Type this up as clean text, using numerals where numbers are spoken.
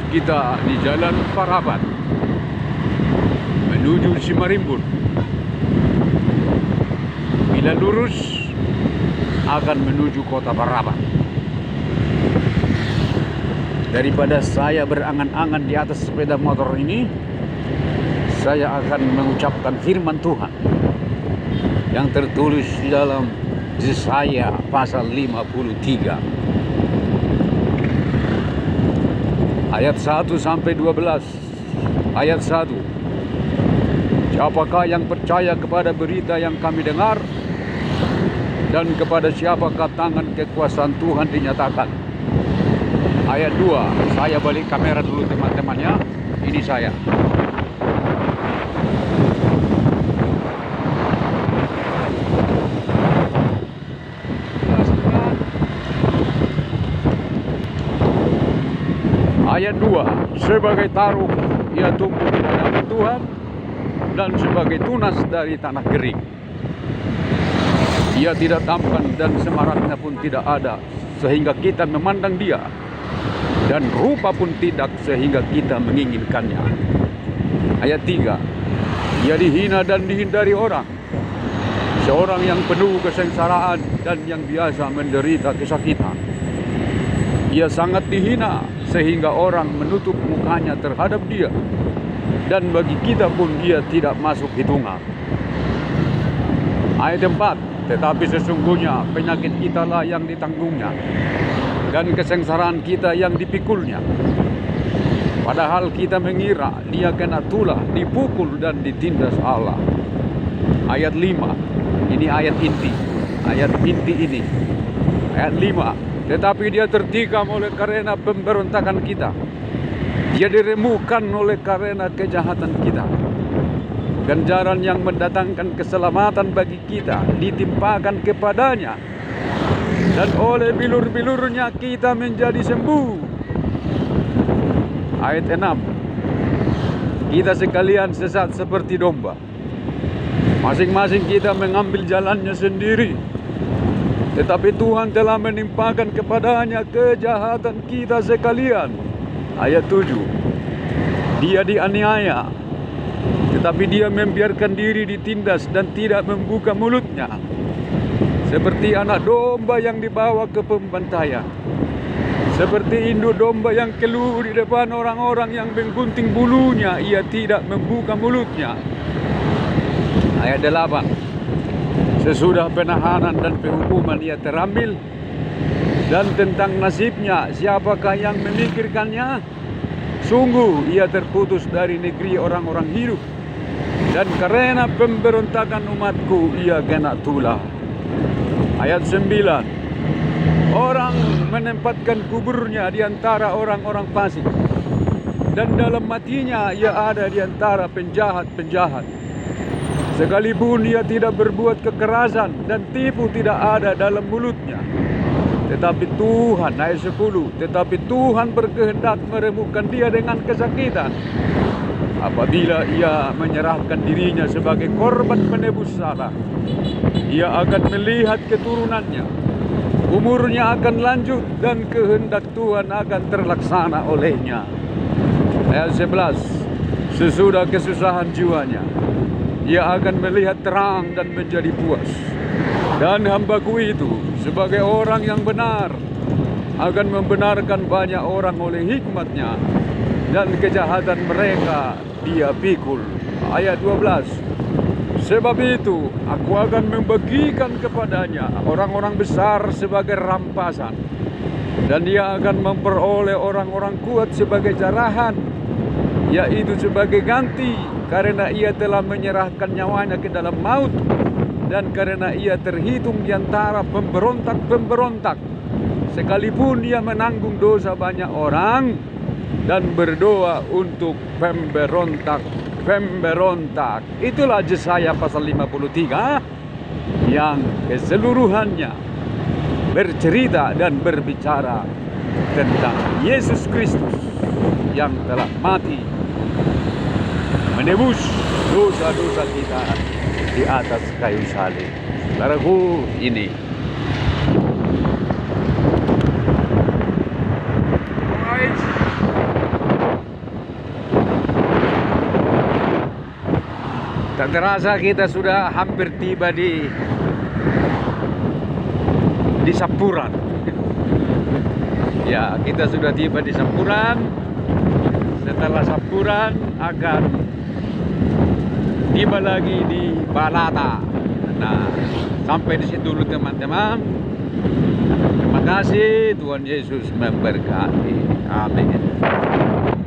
Kita di Jalan Parapat menuju Simarimbun. Bila lurus akan menuju kota Parapat. Daripada saya berangan-angan di atas sepeda motor ini, saya akan mengucapkan firman Tuhan yang tertulis di dalam Yesaya pasal 53 ayat 1 sampai 12. Ayat 1. Siapakah yang percaya kepada berita yang kami dengar, dan kepada siapakah tangan kekuasaan Tuhan dinyatakan? Ayat 2. Saya balik kamera dulu teman-temannya. Ini saya. Ayat 2. Sebagai taruk ia tumbuh di hadapan Tuhan, dan sebagai tunas dari tanah kering. Ia tidak tampan dan semaraknya pun tidak ada, sehingga kita memandang dia, dan rupa pun tidak sehingga kita menginginkannya. Ayat 3. Ia dihina dan dihindari orang, seorang yang penuh kesengsaraan dan yang biasa menderita kesakitan. Ia sangat dihina sehingga orang menutup mukanya terhadap dia, dan bagi kita pun dia tidak masuk hitungan. Ayat 4. Tetapi sesungguhnya penyakit kita lah yang ditanggungnya, dan kesengsaraan kita yang dipikulnya. Padahal kita mengira dia kena tulah, dipukul dan ditindas Allah. Ayat 5. Ini ayat inti. Ayat inti ini. Ayat 5. Tetapi dia tertikam oleh karena pemberontakan kita. Dia diremukkan oleh karena kejahatan kita. Ganjaran yang mendatangkan keselamatan bagi kita ditimpakan kepadanya, dan oleh bilur-bilurnya kita menjadi sembuh. Ayat 6. Kita sekalian sesat seperti domba. Masing-masing kita mengambil jalannya sendiri. Tetapi Tuhan telah menimpakan kepadanya kejahatan kita sekalian. Ayat 7. Dia dianiaya, tetapi dia membiarkan diri ditindas dan tidak membuka mulutnya. Seperti anak domba yang dibawa ke pembantaian, seperti induk domba yang keluh di depan orang-orang yang menggunting bulunya, ia tidak membuka mulutnya. Ayat 8. Sesudah penahanan dan penghukuman ia terambil, dan tentang nasibnya siapakah yang memikirkannya? Sungguh ia terputus dari negeri orang-orang hidup, dan karena pemberontakan umatku ia kena tulah. Ayat 9. Orang menempatkan kuburnya di antara orang-orang fasik, dan dalam matinya ia ada di antara penjahat-penjahat. Sekalipun ia tidak berbuat kekerasan dan tipu tidak ada dalam mulutnya. Tetapi Tuhan, ayat 10, tetapi Tuhan berkehendak meremukkan dia dengan kesakitan. Apabila ia menyerahkan dirinya sebagai korban penebus salah, ia akan melihat keturunannya. Umurnya akan lanjut dan kehendak Tuhan akan terlaksana olehnya. Ayat 11, sesudah kesusahan jiwanya, ia akan melihat terang dan menjadi puas. Dan hambaku itu sebagai orang yang benar akan membenarkan banyak orang oleh hikmatnya, dan kejahatan mereka dia pikul. Ayat 12. Sebab itu aku akan membagikan kepadanya orang-orang besar sebagai rampasan, dan dia akan memperoleh orang-orang kuat sebagai jarahan, yaitu sebagai ganti, karena ia telah menyerahkan nyawanya ke dalam maut, dan karena ia terhitung di antara pemberontak-pemberontak, sekalipun ia menanggung dosa banyak orang dan berdoa untuk pemberontak. Itulah Yesaya pasal 53 yang keseluruhannya bercerita dan berbicara tentang Yesus Kristus yang telah mati menebus dosa-dosa kita di atas kayu salib. Saudaraku, ini Tak terasa kita sudah hampir tiba di Sapuran. Ya, kita sudah tiba di Sapuran. Setelah Sapuran akan tiba lagi di Balata. Nah, sampai di situ dulu teman-teman. Terima kasih, Tuhan Yesus memberkati. Amin.